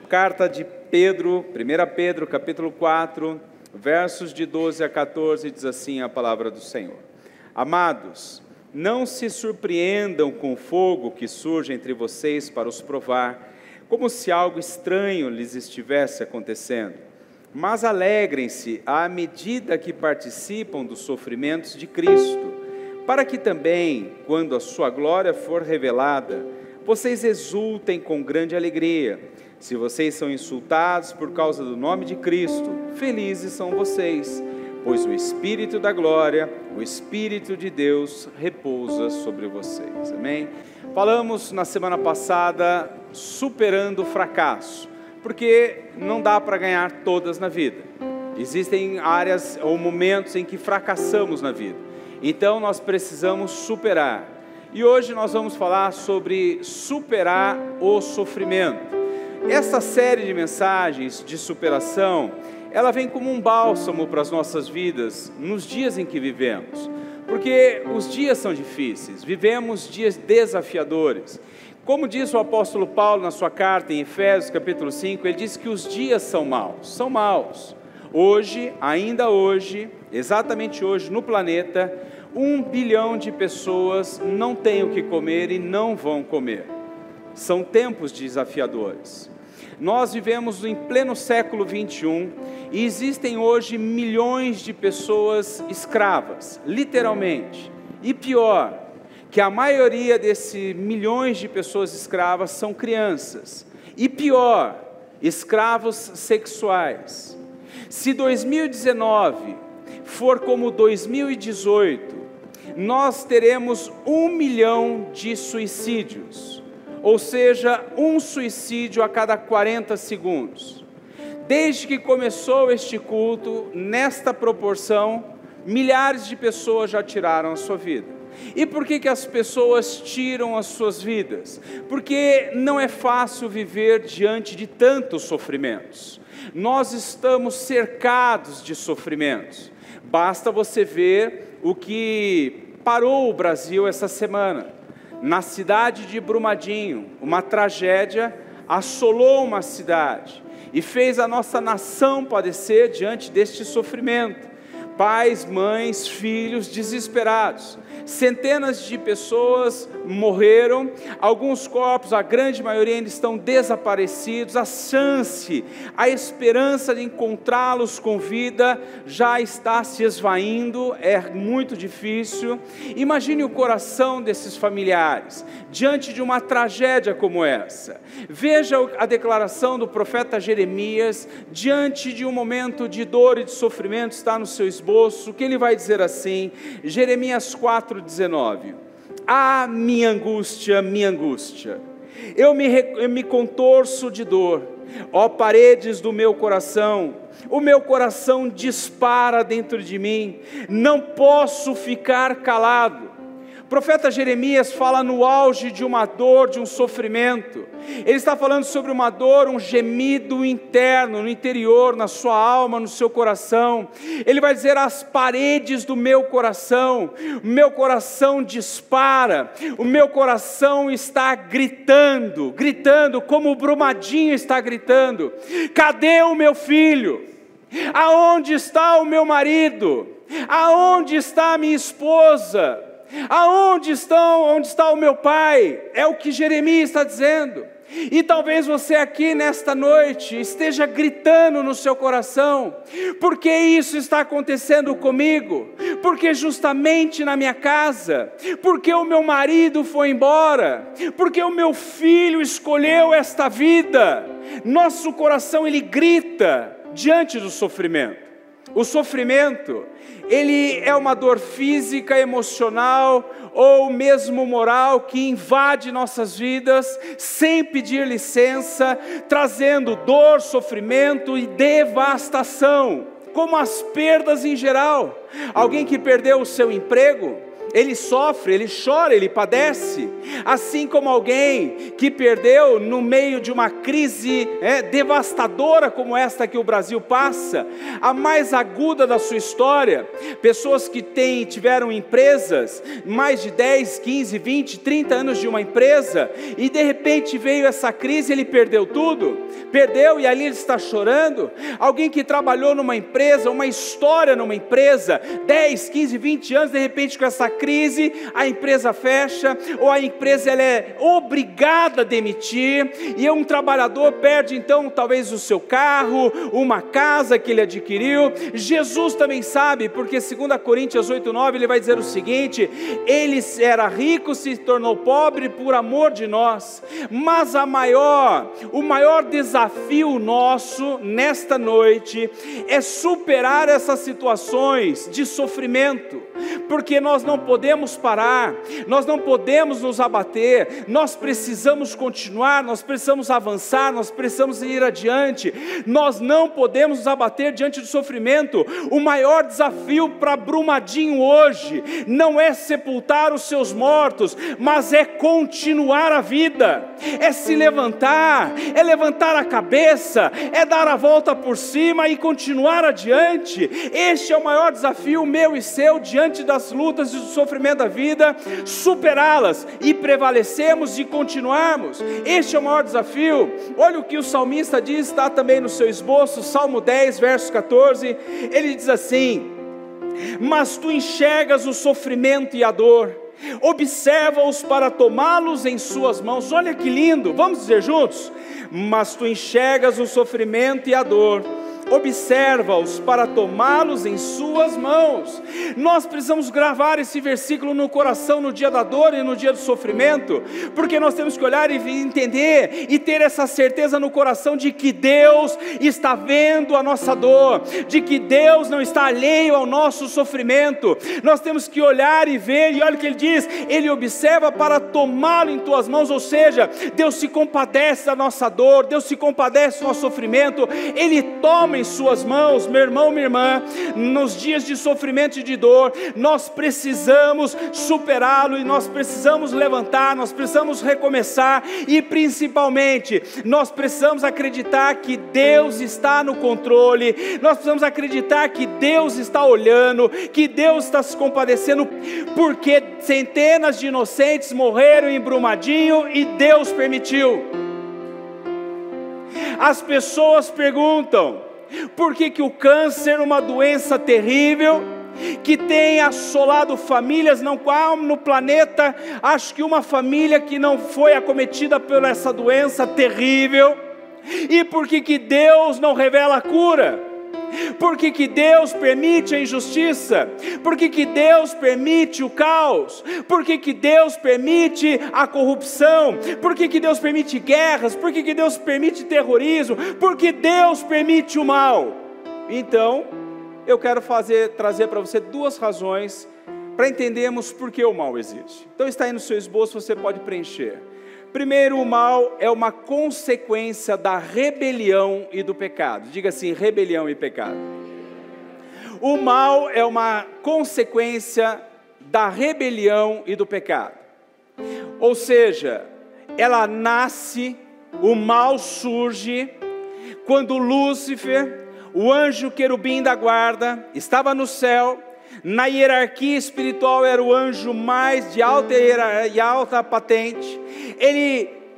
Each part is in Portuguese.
Carta de Pedro, 1 Pedro, capítulo 4, versos de 12 a 14, diz assim a palavra do Senhor. Amados, não se surpreendam com o fogo que surge entre vocês para os provar, como se algo estranho lhes estivesse acontecendo. Mas alegrem-se à medida que participam dos sofrimentos de Cristo, para que também, quando a sua glória for revelada, vocês exultem com grande alegria. Se vocês são insultados por causa do nome de Cristo, felizes são vocês, pois o Espírito da glória, o Espírito de Deus repousa sobre vocês. Amém? Falamos na semana passada superando o fracasso, porque não dá para ganhar todas na vida. Existem áreas ou momentos em que fracassamos na vida, então nós precisamos superar. E hoje nós vamos falar sobre superar o sofrimento. Essa série de mensagens de superação, ela vem como um bálsamo para as nossas vidas nos dias em que vivemos, porque os dias são difíceis, vivemos dias desafiadores. Como diz o apóstolo Paulo na sua carta em Efésios capítulo 5, ele diz que os dias são maus. Hoje, ainda hoje, exatamente hoje no planeta, 1 bilhão de pessoas não têm o que comer e não vão comer. São tempos desafiadores. Nós vivemos em pleno século 21 e existem hoje milhões de pessoas escravas, literalmente. E pior, que a maioria desses milhões de pessoas escravas são crianças. E pior, escravos sexuais. Se 2019 for como 2018, nós teremos 1 milhão de suicídios. Ou seja, um suicídio a cada 40 segundos. Desde que começou este culto, nesta proporção, milhares de pessoas já tiraram a sua vida. E por que as pessoas tiram as suas vidas? Porque não é fácil viver diante de tantos sofrimentos. Nós estamos cercados de sofrimentos. Basta você ver o que parou o Brasil essa semana. Na cidade de Brumadinho, uma tragédia assolou uma cidade e fez a nossa nação padecer diante deste sofrimento. Pais, mães, filhos desesperados. Centenas de pessoas morreram, alguns corpos, a grande maioria ainda estão desaparecidos. A esperança de encontrá-los com vida já está se esvaindo, é muito difícil. Imagine o coração desses familiares, diante de uma tragédia como essa. Veja a declaração do profeta Jeremias, diante de um momento de dor e de sofrimento, está no seu esboço, que ele vai dizer assim, Jeremias 4:19, ah, minha angústia, eu me contorço de dor, ó paredes do meu coração, o meu coração dispara dentro de mim, não posso ficar calado. O profeta Jeremias fala no auge de uma dor, de um sofrimento. Ele está falando sobre uma dor, um gemido interno, no interior, na sua alma, no seu coração. Ele vai dizer, as paredes do meu coração dispara, o meu coração está gritando, como o Brumadinho está gritando. Cadê o meu filho? Aonde está o meu marido? Aonde está a minha esposa? Onde está o meu pai? É o que Jeremias está dizendo. E talvez você aqui nesta noite esteja gritando no seu coração, por que isso está acontecendo comigo? Porque justamente na minha casa, porque o meu marido foi embora, porque o meu filho escolheu esta vida. Nosso coração, ele grita diante do sofrimento. O sofrimento, ele é uma dor física, emocional ou mesmo moral que invade nossas vidas sem pedir licença, trazendo dor, sofrimento e devastação, como as perdas em geral. Alguém que perdeu o seu emprego, ele sofre, ele chora, ele padece, assim como alguém que perdeu no meio de uma crise devastadora como esta que o Brasil passa, a mais aguda da sua história, pessoas que tiveram empresas, mais de 10, 15, 20, 30 anos de uma empresa, e de repente veio essa crise, ele perdeu tudo, perdeu e ali ele está chorando. Alguém que trabalhou numa empresa, uma história numa empresa, 10, 15, 20 anos, de repente com essa crise, a empresa fecha, ou a empresa ela é obrigada a demitir, e um trabalhador perde então talvez o seu carro, uma casa que ele adquiriu. Jesus também sabe, porque 2 Coríntios 8:9 ele vai dizer o seguinte: ele era rico, se tornou pobre por amor de nós. Mas o maior desafio nosso nesta noite é superar essas situações de sofrimento, porque nós não podemos parar, nós não podemos nos abater, nós precisamos continuar, nós precisamos avançar, nós precisamos ir adiante, nós não podemos nos abater diante do sofrimento. O maior desafio para Brumadinho hoje não é sepultar os seus mortos, mas é continuar a vida, é se levantar, é levantar a cabeça, é dar a volta por cima e continuar adiante. Este é o maior desafio meu e seu diante das lutas e do sofrimento da vida, superá-las e prevalecermos e continuarmos. Este é o maior desafio. Olha o que o salmista diz, está também no seu esboço, Salmo 10, verso 14, ele diz assim: mas tu enxergas o sofrimento e a dor, observa-os para tomá-los em suas mãos. Olha que lindo, vamos dizer juntos: mas tu enxergas o sofrimento e a dor, observa-os para tomá-los em suas mãos. Nós precisamos gravar esse versículo no coração no dia da dor e no dia do sofrimento, porque nós temos que olhar e entender e ter essa certeza no coração de que Deus está vendo a nossa dor, de que Deus não está alheio ao nosso sofrimento. Nós temos que olhar e ver, e olha o que ele diz: ele observa para tomá-lo em tuas mãos. Ou seja, Deus se compadece da nossa dor, Deus se compadece do nosso sofrimento, ele toma em suas mãos. Meu irmão, minha irmã, nos dias de sofrimento e de dor, nós precisamos superá-lo, e nós precisamos levantar, nós precisamos recomeçar, e principalmente, nós precisamos acreditar que Deus está no controle, nós precisamos acreditar que Deus está olhando, que Deus está se compadecendo, porque centenas de inocentes morreram em Brumadinho e Deus permitiu. As pessoas perguntam: por que o câncer, uma doença terrível, que tem assolado famílias, não há no planeta, acho que uma família que não foi acometida por essa doença terrível, e por que Deus não revela a cura? Por que Deus permite a injustiça? Por que Deus permite o caos? Por que Deus permite a corrupção? Por que Deus permite guerras? Por que Deus permite terrorismo? Por que Deus permite o mal? Então, eu quero trazer para você duas razões para entendermos por que o mal existe. Então está aí no seu esboço, você pode preencher. Primeiro, o mal é uma consequência da rebelião e do pecado. Diga assim: rebelião e pecado. O mal é uma consequência da rebelião e do pecado. Ou seja, ela nasce, o mal surge, quando Lúcifer, o anjo querubim da guarda, estava no céu. Na hierarquia espiritual era o anjo mais de alta patente.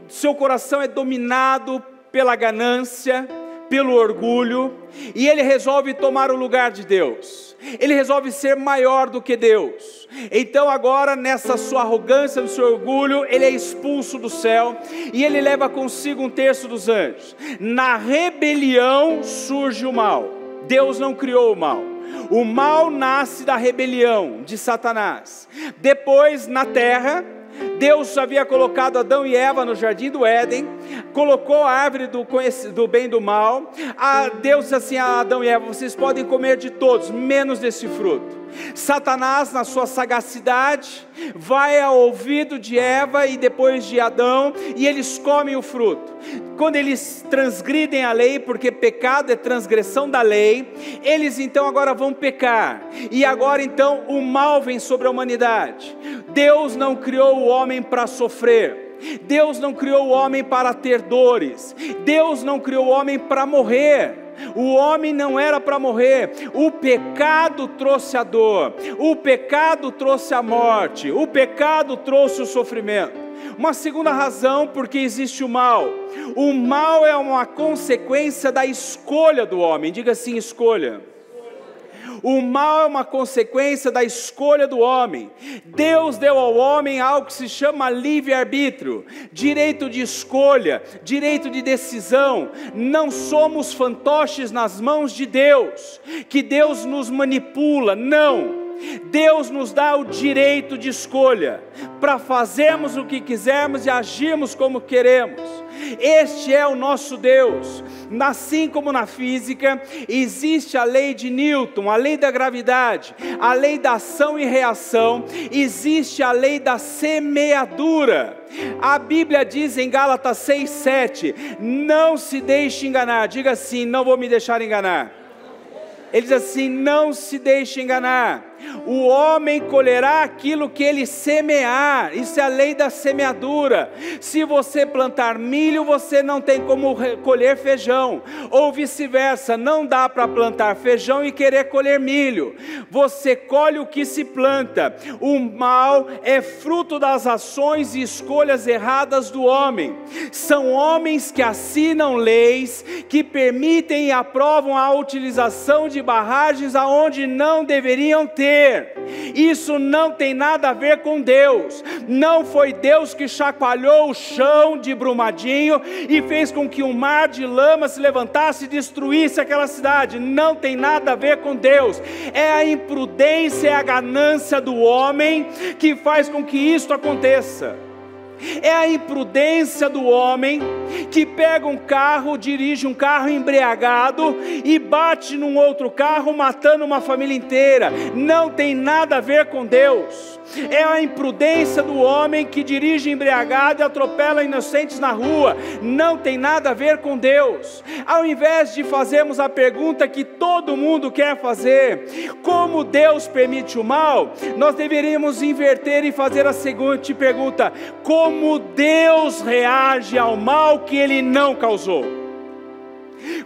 Seu coração é dominado pela ganância, pelo orgulho, e ele resolve tomar o lugar de Deus. Ele resolve ser maior do que Deus. Então agora, nessa sua arrogância, no seu orgulho, ele é expulso do céu, e ele leva consigo 1/3 dos anjos. Na rebelião surge o mal. Deus não criou o mal. O mal nasce da rebelião de Satanás. Depois, na terra, Deus havia colocado Adão e Eva no jardim do Éden, colocou a árvore do bem e do mal. Deus disse assim a Adão e Eva: vocês podem comer de todos, menos desse fruto. Satanás, na sua sagacidade, vai ao ouvido de Eva e depois de Adão, e eles comem o fruto. Quando eles transgridem a lei, porque pecado é transgressão da lei, eles então agora vão pecar, e agora então o mal vem sobre a humanidade. Deus não criou o homem para sofrer, Deus não criou o homem para ter dores, Deus não criou o homem para morrer. O homem não era para morrer. O pecado trouxe a dor, o pecado trouxe a morte, o pecado trouxe o sofrimento. Uma segunda razão porque existe o mal. O mal é uma consequência da escolha do homem. Diga assim: escolha. O mal é uma consequência da escolha do homem. Deus deu ao homem algo que se chama livre-arbítrio, direito de escolha, direito de decisão. Não somos fantoches nas mãos de Deus, que Deus nos manipula, não. Deus nos dá o direito de escolha, para fazermos o que quisermos e agirmos como queremos. Este é o nosso Deus. Assim como na física, existe a lei de Newton, a lei da gravidade, a lei da ação e reação, existe a lei da semeadura. A Bíblia diz em Gálatas 6:7, não se deixe enganar. Diga assim: não vou me deixar enganar. Ele diz assim: não se deixe enganar. O homem colherá aquilo que ele semear. Isso é a lei da semeadura. Se você plantar milho, você não tem como colher feijão, ou vice-versa. Não dá para plantar feijão e querer colher milho. Você colhe o que se planta. O mal é fruto das ações e escolhas erradas do homem. São homens que assinam leis que permitem e aprovam a utilização de barragens aonde não deveriam ter. Isso não tem nada a ver com Deus. Não foi Deus que chacoalhou o chão de Brumadinho e fez com que um mar de lama se levantasse e destruísse aquela cidade. Não tem nada a ver com Deus. É a imprudência, é a ganância do homem que faz com que isso aconteça. É a imprudência do homem que pega um carro, dirige um carro embriagado e bate num outro carro, matando uma família inteira. Não tem nada a ver com Deus. É a imprudência do homem que dirige embriagado e atropela inocentes na rua. Não tem nada a ver com Deus. Ao invés de fazermos a pergunta que todo mundo quer fazer, como Deus permite o mal, nós deveríamos inverter e fazer a seguinte pergunta: como Deus reage ao mal que Ele não causou?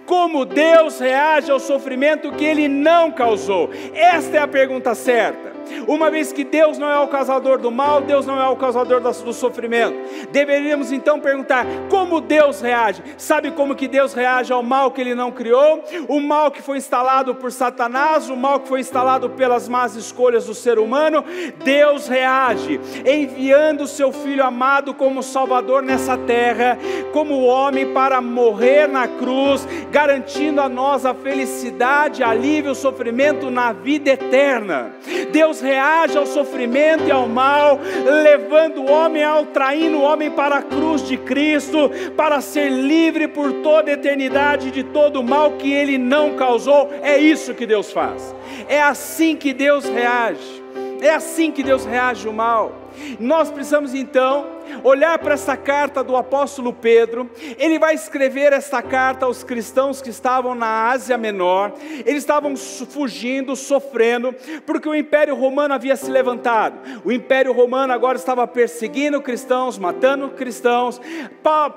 Como Deus reage ao sofrimento que Ele não causou? Esta é a pergunta certa. Uma vez que Deus não é o causador do mal, Deus não é o causador do sofrimento, deveríamos então perguntar: como Deus reage? Sabe como que Deus reage ao mal que Ele não criou? O mal que foi instalado por Satanás, o mal que foi instalado pelas más escolhas do ser humano. Deus reage enviando o seu Filho amado como Salvador nessa terra, como homem, para morrer na cruz, garantindo a nós a felicidade, alívio, o sofrimento na vida eterna. Deus reage ao sofrimento e ao mal, levando o homem, traindo o homem para a cruz de Cristo, para ser livre por toda a eternidade de todo o mal que Ele não causou. É isso que Deus faz. É assim que Deus reage. É assim que Deus reage ao mal. Nós precisamos então olhar para essa carta do apóstolo Pedro. Ele vai escrever essa carta aos cristãos que estavam na Ásia Menor. Eles estavam fugindo, sofrendo, porque o Império Romano havia se levantado. O Império Romano agora estava perseguindo cristãos, matando cristãos.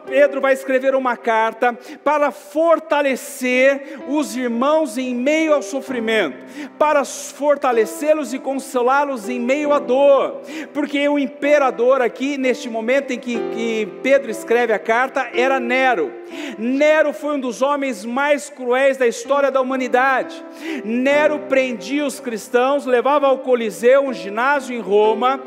Pedro vai escrever uma carta para fortalecer os irmãos em meio ao sofrimento, para fortalecê-los e consolá-los em meio à dor, porque o imperador aqui neste momento momento em que Pedro escreve a carta era Nero. Nero foi um dos homens mais cruéis da história da humanidade. Nero prendia os cristãos, levava ao Coliseu, um ginásio em Roma,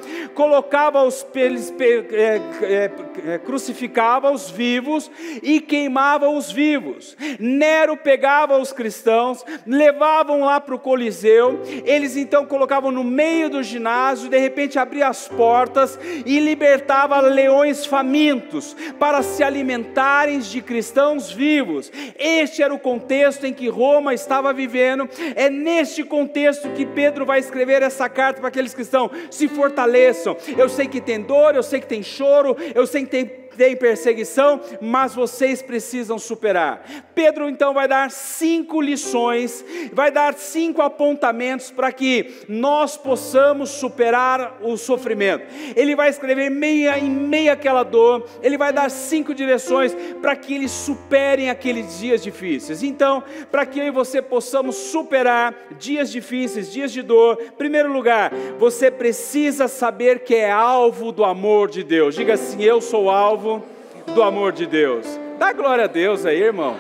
crucificava os vivos e queimava os vivos. Nero pegava os cristãos, levavam lá para o Coliseu, eles então colocavam no meio do ginásio, de repente abria as portas e libertava leões famintos para se alimentarem de cristãos vivos. Este era o contexto em que Roma estava vivendo. É neste contexto que Pedro vai escrever essa carta para aqueles cristãos: se fortaleçam. Eu sei que tem dor, eu sei que tem choro, eu sei que tem perseguição, mas vocês precisam superar. Pedro então vai dar 5 lições, vai dar 5 apontamentos para que nós possamos superar o sofrimento. Ele vai escrever em meio àquela dor, ele vai dar 5 direções para que eles superem aqueles dias difíceis. Então, para que eu e você possamos superar dias difíceis, dias de dor, em primeiro lugar, você precisa saber que é alvo do amor de Deus. Diga assim: eu sou alvo do amor de Deus. Dá glória a Deus aí, irmão.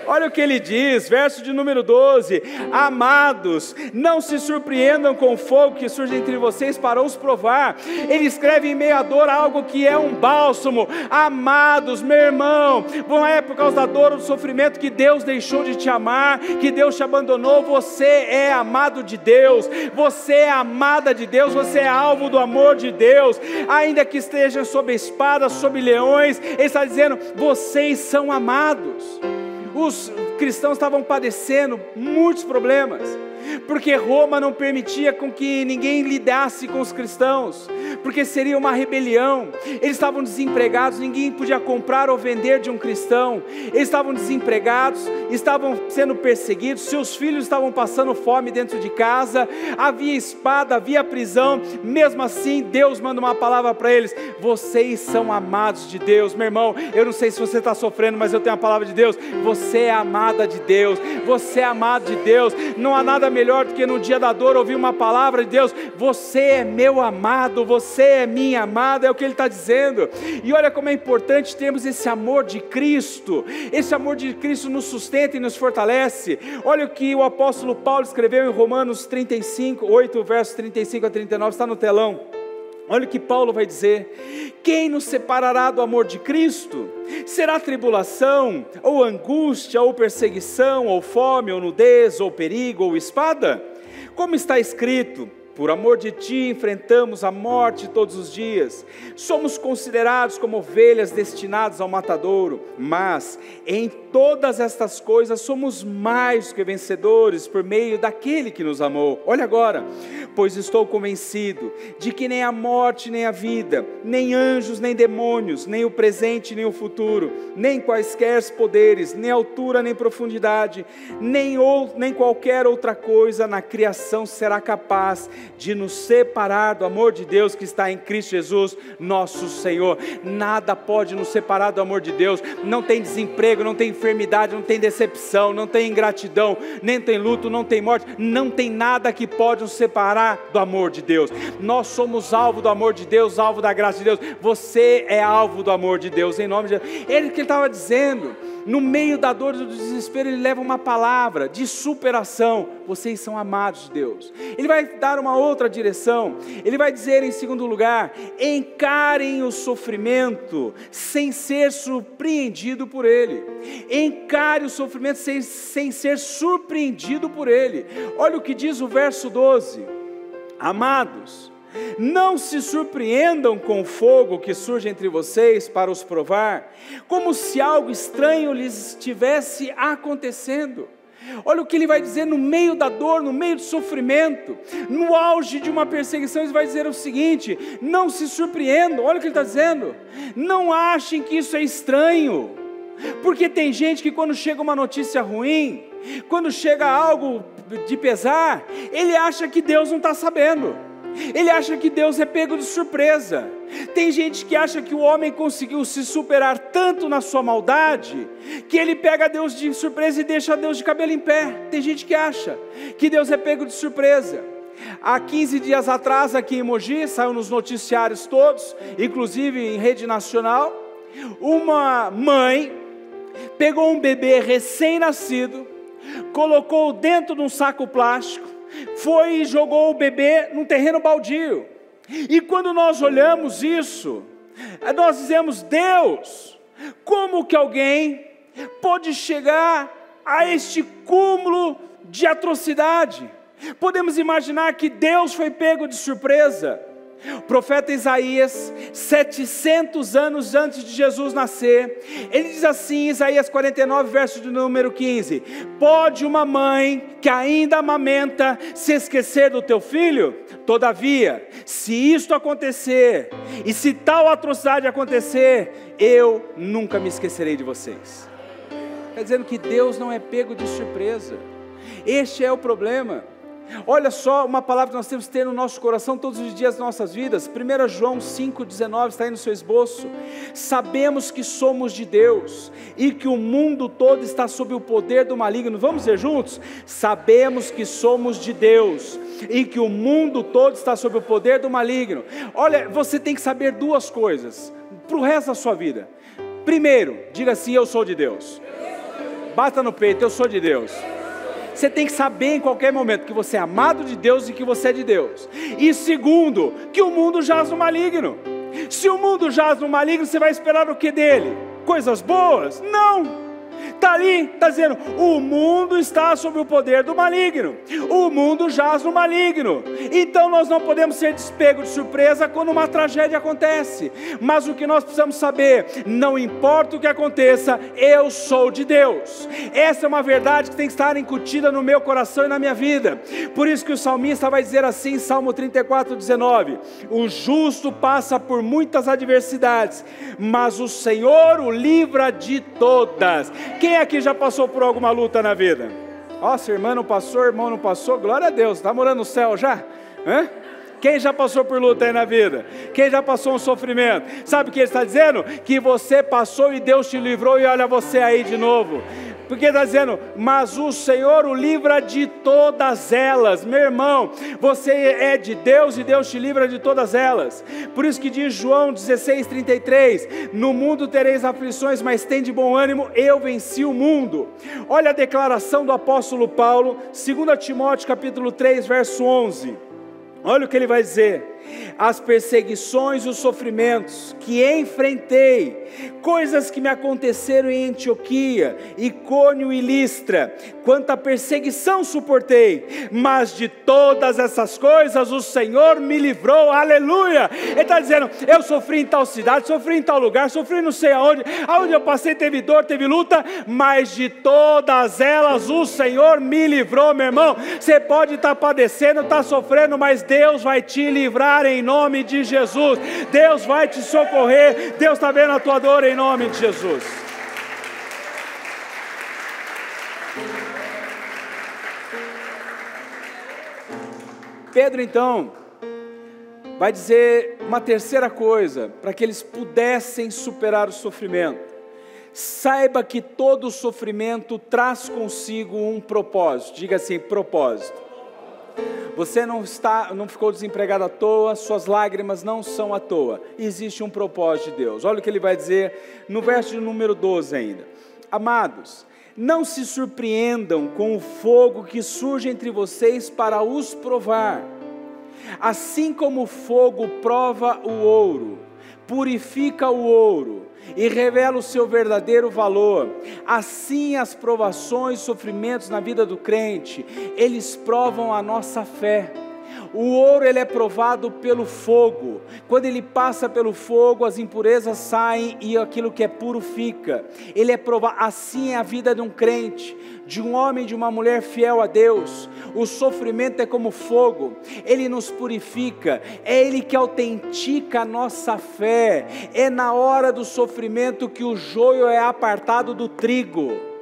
Olha o que ele diz, verso de número 12: amados, não se surpreendam com o fogo que surge entre vocês para os provar. Ele escreve em meio à dor algo que é um bálsamo. Amados, meu irmão, não é por causa da dor ou do sofrimento que Deus deixou de te amar, que Deus te abandonou. Você é amado de Deus, você é amada de Deus, você é alvo do amor de Deus. Ainda que estejam sob espadas, sob leões, ele está dizendo: vocês são amados. Os cristãos estavam padecendo muitos problemas, porque Roma não permitia com que ninguém lidasse com os cristãos, porque seria uma rebelião. Eles estavam desempregados, ninguém podia comprar ou vender de um cristão. Eles estavam desempregados, estavam sendo perseguidos, seus filhos estavam passando fome dentro de casa, havia espada, havia prisão. Mesmo assim, Deus manda uma palavra para eles: vocês são amados de Deus. Meu irmão, eu não sei se você está sofrendo, mas eu tenho a palavra de Deus: você é amada de Deus, você é amado de Deus. Não há nada melhor do que no dia da dor ouvir uma palavra de Deus: você é meu amado, você é minha amada. É o que ele está dizendo. E olha como é importante termos esse amor de Cristo. Esse amor de Cristo nos sustenta e nos fortalece. Olha o que o apóstolo Paulo escreveu em Romanos 8, versos 35 a 39, está no telão. Olha o que Paulo vai dizer: quem nos separará do amor de Cristo? Será tribulação, ou angústia, ou perseguição, ou fome, ou nudez, ou perigo, ou espada? Como está escrito: por amor de ti enfrentamos a morte todos os dias, somos considerados como ovelhas destinadas ao matadouro, mas em todas estas coisas somos mais que vencedores por meio daquele que nos amou. Olha agora: pois estou convencido de que nem a morte nem a vida, nem anjos nem demônios, nem o presente nem o futuro, nem quaisquer poderes, nem altura nem profundidade, nem qualquer outra coisa na criação será capaz de nos separar do amor de Deus que está em Cristo Jesus, nosso Senhor. Nada pode nos separar do amor de Deus. Não tem desemprego, não tem enfermidade, não tem decepção, não tem ingratidão, nem tem luto, não tem morte, não tem nada que pode nos separar do amor de Deus. Nós somos alvo do amor de Deus, alvo da graça de Deus. Você é alvo do amor de Deus, em nome de Deus. Ele que ele estava dizendo, no meio da dor e do desespero, ele leva uma palavra de superação: vocês são amados de Deus. Ele vai dar uma outra direção. Ele vai dizer em segundo lugar: encarem o sofrimento sem ser surpreendido por ele. Encare o sofrimento sem ser surpreendido por ele. Olha o que diz o verso 12: amados, não se surpreendam com o fogo que surge entre vocês para os provar, como se algo estranho lhes estivesse acontecendo. Olha o que ele vai dizer no meio da dor, no meio do sofrimento, no auge de uma perseguição. Ele vai dizer o seguinte: não se surpreendam. Olha o que ele está dizendo: não achem que isso é estranho, porque tem gente que quando chega uma notícia ruim, quando chega algo de pesar, ele acha que Deus não está sabendo. Ele acha que Deus é pego de surpresa. Tem gente que acha que o homem conseguiu se superar tanto na sua maldade, que ele pega Deus de surpresa e deixa Deus de cabelo em pé. Tem gente que acha que Deus é pego de surpresa. Há 15 dias atrás, aqui em Mogi, saiu nos noticiários todos, inclusive em rede nacional, uma mãe pegou um bebê recém-nascido, colocou dentro de um saco plástico, foi e jogou o bebê num terreno baldio. E quando nós olhamos isso, nós dizemos: Deus, como que alguém pode chegar a este cúmulo de atrocidade? Podemos imaginar que Deus foi pego de surpresa. O profeta Isaías, 700 anos antes de Jesus nascer, ele diz assim, Isaías 49, verso de número 15: pode uma mãe que ainda amamenta se esquecer do teu filho? Todavia, se isto acontecer, e se tal atrocidade acontecer, eu nunca me esquecerei de vocês. Está dizendo que Deus não é pego de surpresa. Este é o problema. Olha só uma palavra que nós temos que ter no nosso coração todos os dias das nossas vidas. 1 João 5,19 está aí no seu esboço. Sabemos que somos de Deus e que o mundo todo está sob o poder do maligno. Vamos dizer juntos? Sabemos que somos de Deus e que o mundo todo está sob o poder do maligno. Olha, você tem que saber duas coisas para o resto da sua vida. Primeiro, diga assim: eu sou de Deus. Bata no peito: eu sou de Deus. Você tem que saber em qualquer momento que você é amado de Deus e que você é de Deus. E segundo, que o mundo jaz no maligno. Se o mundo jaz no maligno, você vai esperar o que dele? Coisas boas? Não. Está ali, está dizendo: o mundo está sob o poder do maligno, o mundo jaz no maligno. Então nós não podemos ser despegos de surpresa quando uma tragédia acontece. Mas o que nós precisamos saber: não importa o que aconteça, eu sou de Deus. Essa é uma verdade que tem que estar incutida no meu coração e na minha vida. Por isso que o salmista vai dizer assim, Salmo 34, 19: o justo passa por muitas adversidades, mas o Senhor o livra de todas. Quem aqui já passou por alguma luta na vida? Nossa, irmã não passou, irmão não passou, glória a Deus, está morando no céu já? Hã? Quem já passou por luta aí na vida? Quem já passou um sofrimento? Sabe o que ele está dizendo? Que você passou e Deus te livrou, e olha você aí de novo. Porque está dizendo: mas o Senhor o livra de todas elas. Meu irmão, você é de Deus e Deus te livra de todas elas. Por isso que diz João 16:33: no mundo tereis aflições, mas tende bom ânimo, eu venci o mundo. Olha a declaração do apóstolo Paulo, 2 Timóteo capítulo 3, verso 11. Olha o que ele vai dizer: as perseguições e os sofrimentos que enfrentei, coisas que me aconteceram em Antioquia, Icônio e Listra, quanta perseguição suportei, mas de todas essas coisas o Senhor me livrou, aleluia. Ele está dizendo: eu sofri em tal cidade, sofri em tal lugar, sofri não sei aonde eu passei teve dor, teve luta, mas de todas elas o Senhor me livrou. Meu irmão, você pode estar padecendo, estar sofrendo, mas Deus vai te livrar em nome de Jesus. Deus vai te socorrer. Deus está vendo a tua dor em nome de Jesus. Pedro então vai dizer uma terceira coisa para que eles pudessem superar o sofrimento: saiba que todo sofrimento traz consigo um propósito. Diga assim: propósito. Você não ficou desempregado à toa, suas lágrimas não são à toa, existe um propósito de Deus. Olha o que ele vai dizer no verso de número 12 ainda: amados, não se surpreendam com o fogo que surge entre vocês para os provar. Assim como o fogo prova o ouro, purifica o ouro e revela o seu verdadeiro valor, assim as provações e sofrimentos na vida do crente, eles provam a nossa fé. O ouro, ele é provado pelo fogo. Quando ele passa pelo fogo, as impurezas saem e aquilo que é puro fica. Ele é provado. Assim é a vida de um crente, de um homem, de uma mulher fiel a Deus. O sofrimento é como fogo, ele nos purifica, é ele que autentica a nossa fé. É na hora do sofrimento que o joio é apartado do trigo.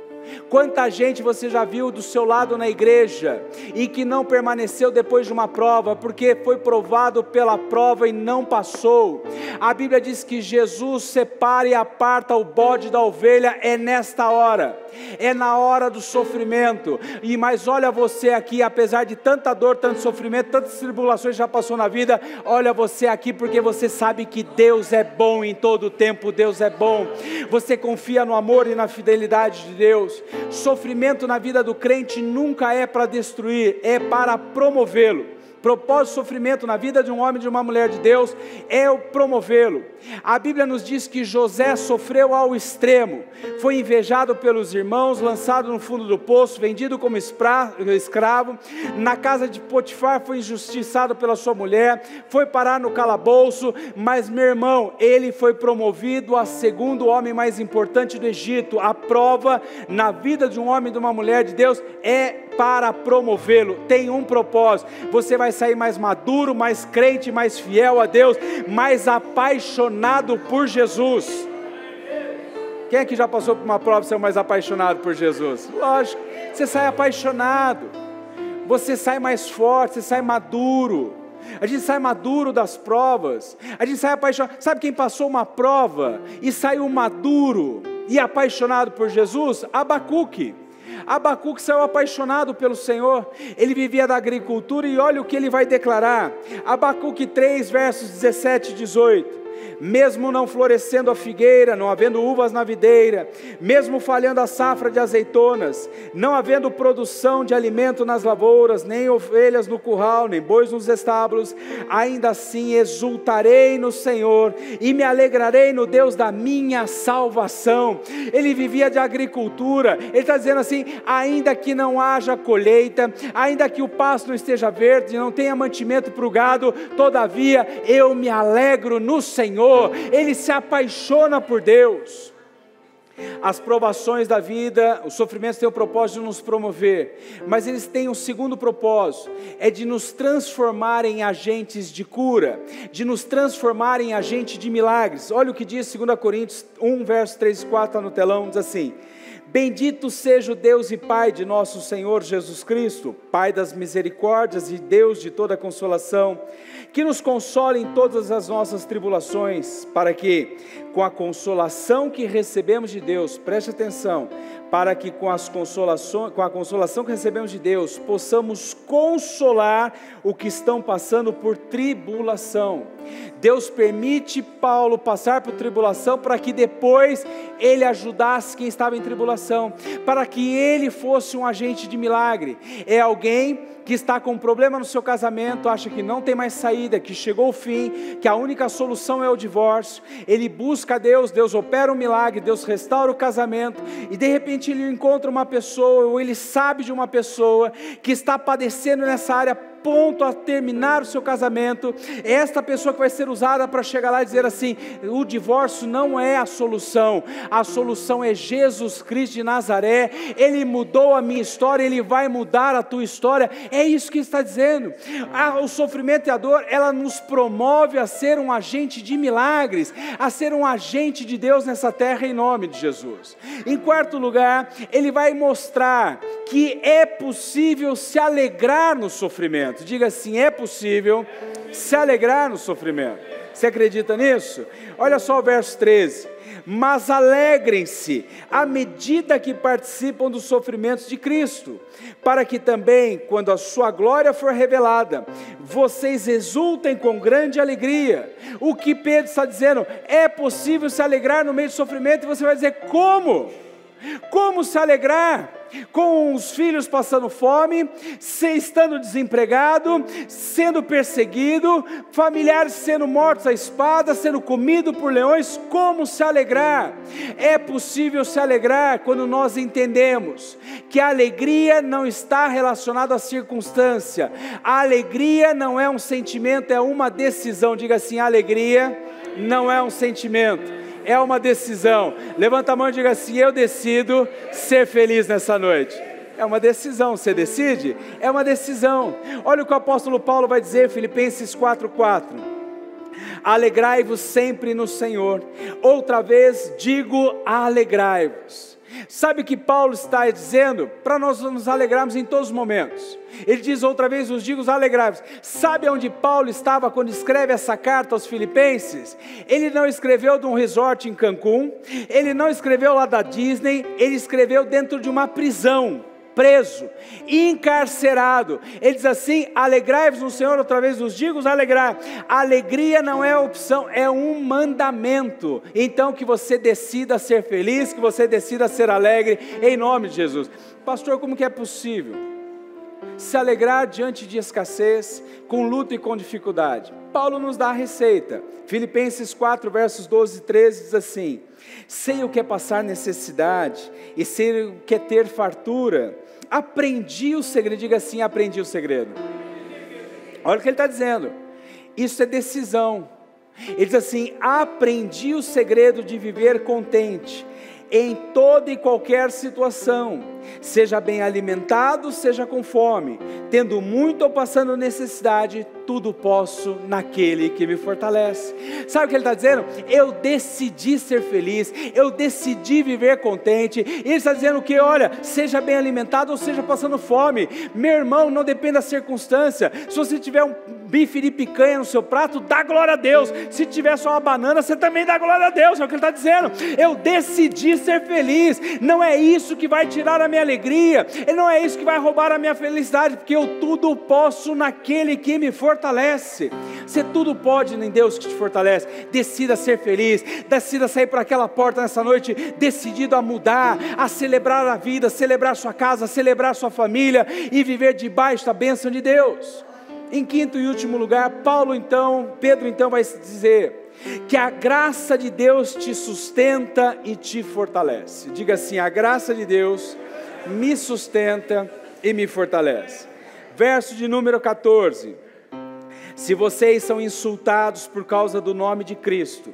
Quanta gente você já viu do seu lado na igreja e que não permaneceu depois de uma prova, porque foi provado pela prova e não passou. A Bíblia diz que Jesus separa e aparta o bode da ovelha, é nesta hora. é na hora do sofrimento. Mas olha você aqui, apesar de tanta dor, tanto sofrimento, tantas tribulações já passou na vida, olha você aqui porque você sabe que Deus é bom em todo o tempo, Deus é bom. Você confia no amor e na fidelidade de Deus. Sofrimento na vida do crente nunca é para destruir, é para promovê-lo. Propósito, sofrimento na vida de um homem e de uma mulher de Deus é o promovê-lo. A Bíblia nos diz que José sofreu ao extremo, foi invejado pelos irmãos, lançado no fundo do poço, vendido como escravo, na casa de Potifar foi injustiçado pela sua mulher, foi parar no calabouço, mas meu irmão, ele foi promovido a segundo homem mais importante do Egito. A prova na vida de um homem e de uma mulher de Deus é para promovê-lo, tem um propósito. Você vai sair mais maduro, mais crente, mais fiel a Deus, mais apaixonado por Jesus. Quem aqui já passou por uma prova e saiu mais apaixonado por Jesus? Lógico, você sai apaixonado, você sai mais forte, você sai maduro. A gente sai maduro das provas, a gente sai apaixonado. Sabe quem passou uma prova e saiu maduro e apaixonado por Jesus? Abacuque saiu apaixonado pelo Senhor. Ele vivia da agricultura e olha o que ele vai declarar. Abacuque 3 versos 17 e 18. Mesmo não florescendo a figueira, não havendo uvas na videira, mesmo falhando a safra de azeitonas, não havendo produção de alimento nas lavouras, nem ovelhas no curral, nem bois nos estábulos, ainda assim exultarei no Senhor e me alegrarei no Deus da minha salvação. Ele vivia de agricultura, ele está dizendo assim, ainda que não haja colheita, ainda que o pasto não esteja verde, não tenha mantimento para o gado, todavia eu me alegro no Senhor. Ele se apaixona por Deus. As provações da vida, os sofrimentos têm o propósito de nos promover, mas eles têm um segundo propósito, é de nos transformar em agentes de cura, de nos transformar em agentes de milagres. Olha o que diz 2 Coríntios 1 verso 3 e 4, está no telão, diz assim: bendito seja o Deus e Pai de nosso Senhor Jesus Cristo, Pai das misericórdias e Deus de toda consolação, que nos console em todas as nossas tribulações, para que, com a consolação que recebemos de Deus, preste atenção, para que com a consolação que recebemos de Deus, possamos consolar o que estão passando por tribulação. Deus permite Paulo passar por tribulação, para que depois ele ajudasse quem estava em tribulação, para que ele fosse um agente de milagre. É alguém que está com um problema no seu casamento, acha que não tem mais saída, que chegou o fim, que a única solução é o divórcio. Ele busca Deus, Deus opera um milagre, Deus restaura o casamento, e de repente ele encontra uma pessoa, ou ele sabe de uma pessoa que está padecendo nessa área, ponto a terminar o seu casamento. É esta pessoa que vai ser usada para chegar lá e dizer assim: o divórcio não é a solução é Jesus Cristo de Nazaré. Ele mudou a minha história, Ele vai mudar a tua história. É isso que está dizendo. O sofrimento e a dor, ela nos promove a ser um agente de milagres, a ser um agente de Deus nessa terra, em nome de Jesus. Em quarto lugar, ele vai mostrar que é possível se alegrar no sofrimento. Diga assim: é possível se alegrar no sofrimento. Você acredita nisso? Olha só o verso 13: mas alegrem-se à medida que participam dos sofrimentos de Cristo, para que também, quando a sua glória for revelada, vocês exultem com grande alegria. O que Pedro está dizendo? É possível se alegrar no meio do sofrimento. E você vai dizer: como? Como se alegrar? Com os filhos passando fome, estando desempregado, sendo perseguido, familiares sendo mortos à espada, sendo comido por leões. Como se alegrar? É possível se alegrar quando nós entendemos que a alegria não está relacionada à circunstância. A alegria não é um sentimento, é uma decisão. Diga assim: a alegria não é um sentimento, é uma decisão. Levanta a mão e diga assim: eu decido ser feliz nessa noite. É uma decisão. Você decide? É uma decisão. Olha o que o apóstolo Paulo vai dizer, Filipenses 4:4: alegrai-vos sempre no Senhor. Outra vez digo: alegrai-vos. Sabe o que Paulo está dizendo? Para nós nos alegrarmos em todos os momentos. Ele diz outra vez, vos digo, alegrai-vos. Sabe onde Paulo estava quando escreve essa carta aos Filipenses? Ele não escreveu de um resort em Cancún, ele não escreveu lá da Disney, ele escreveu dentro de uma prisão, preso, encarcerado. Ele diz assim: alegrai-vos no Senhor, outra vez vos digo, alegrai. A alegria não é opção, é um mandamento. Então que você decida ser feliz, que você decida ser alegre, em nome de Jesus. Pastor, como que é possível se alegrar diante de escassez, com luta e com dificuldade? Paulo nos dá a receita. Filipenses 4, versos 12 e 13 diz assim: sei o que é passar necessidade, e sei o que é ter fartura. Aprendi o segredo, diga assim, aprendi o segredo. Olha o que ele está dizendo, isso é decisão. Ele diz assim: aprendi o segredo de viver contente, em toda e qualquer situação, seja bem alimentado, seja com fome, tendo muito ou passando necessidade, tudo posso naquele que me fortalece. Sabe o que ele está dizendo? Eu decidi ser feliz, eu decidi viver contente. E ele está dizendo que, olha, seja bem alimentado ou seja passando fome, meu irmão, não depende da circunstância. Se você tiver um bife de picanha no seu prato, dá glória a Deus. Se tiver só uma banana, você também dá glória a Deus. É o que ele está dizendo. Eu decidi ser feliz. Não é isso que vai tirar a minha alegria, e não é isso que vai roubar a minha felicidade, porque eu tudo posso naquele que me fortalece. Você tudo pode em Deus que te fortalece. Decida ser feliz, decida sair por aquela porta nessa noite, decidido a mudar, a celebrar a vida, celebrar sua casa, celebrar sua família, e viver debaixo da bênção de Deus. Em quinto e último lugar, Pedro então vai dizer que a graça de Deus te sustenta e te fortalece. Diga assim: a graça de Deus me sustenta e me fortalece. Verso de número 14: se vocês são insultados por causa do nome de Cristo,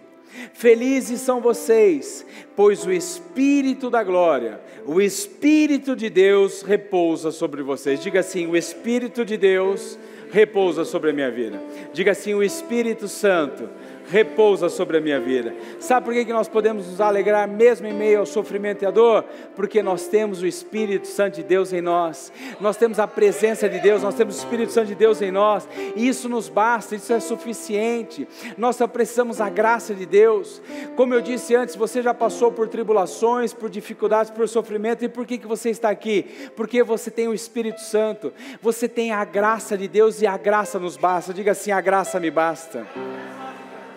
felizes são vocês, pois o Espírito da glória, o Espírito de Deus repousa sobre vocês. Diga assim: o Espírito de Deus repousa sobre a minha vida. Diga assim: o Espírito Santo repousa sobre a minha vida. Sabe por que nós podemos nos alegrar mesmo em meio ao sofrimento e à dor? Porque nós temos o Espírito Santo de Deus em nós, nós temos a presença de Deus, nós temos o Espírito Santo de Deus em nós, e isso nos basta, isso é suficiente. Nós só precisamos da graça de Deus. Como eu disse antes, você já passou por tribulações, por dificuldades, por sofrimento, e por que você está aqui? Porque você tem o Espírito Santo, você tem a graça de Deus, e a graça nos basta. Diga assim: a graça me basta.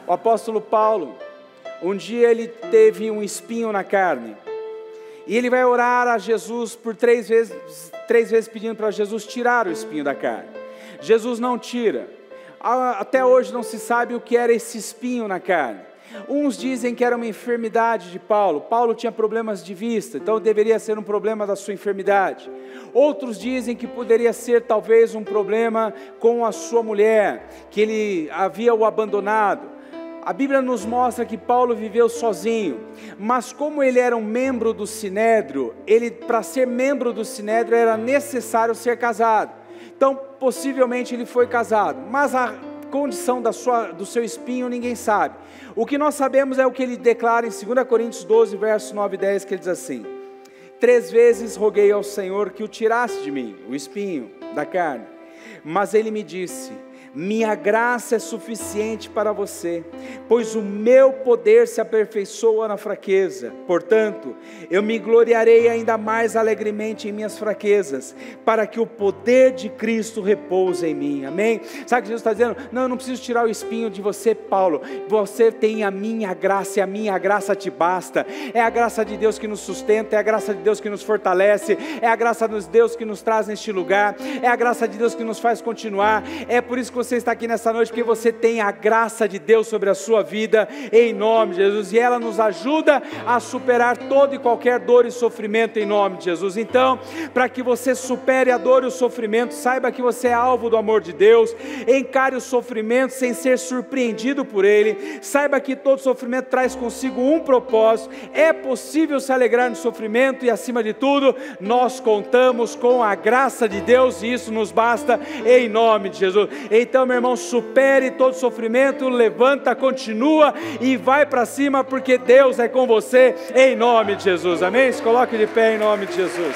O apóstolo Paulo, um dia ele teve um espinho na carne, e ele vai orar a Jesus por três vezes pedindo para Jesus tirar o espinho da carne. Jesus não tira. Até hoje não se sabe o que era esse espinho na carne. Uns dizem que era uma enfermidade de Paulo. Paulo tinha problemas de vista, então deveria ser um problema da sua enfermidade. Outros dizem que poderia ser talvez um problema com a sua mulher, que ele havia o abandonado. A Bíblia nos mostra que Paulo viveu sozinho, mas como ele era um membro do Sinédrio, para ser membro do Sinédrio era necessário ser casado. Então possivelmente ele foi casado, mas a condição do seu espinho ninguém sabe. O que nós sabemos é o que ele declara em 2 Coríntios 12, versos 9 e 10, que ele diz assim: 3 vezes roguei ao Senhor que o tirasse de mim, o espinho da carne, mas ele me disse: minha graça é suficiente para você, pois o meu poder se aperfeiçoa na fraqueza. Portanto, eu me gloriarei ainda mais alegremente em minhas fraquezas, para que o poder de Cristo repouse em mim. Amém? Sabe o que Jesus está dizendo? Não, eu não preciso tirar o espinho de você, Paulo. Você tem a minha graça, e a minha graça te basta. É a graça de Deus que nos sustenta, é a graça de Deus que nos fortalece, é a graça de Deus que nos traz neste lugar, é a graça de Deus que nos faz continuar. É por isso que você está aqui nessa noite, porque você tem a graça de Deus sobre a sua vida, em nome de Jesus, e ela nos ajuda a superar toda e qualquer dor e sofrimento, em nome de Jesus. Então, para que você supere a dor e o sofrimento, saiba que você é alvo do amor de Deus, encare o sofrimento sem ser surpreendido por ele, saiba que todo sofrimento traz consigo um propósito. É possível se alegrar no sofrimento, e acima de tudo, nós contamos com a graça de Deus, e isso nos basta, em nome de Jesus. Então Então, meu irmão, supere todo sofrimento, levanta, continua e vai para cima, porque Deus é com você, em nome de Jesus. Amém? Se coloque de pé em nome de Jesus.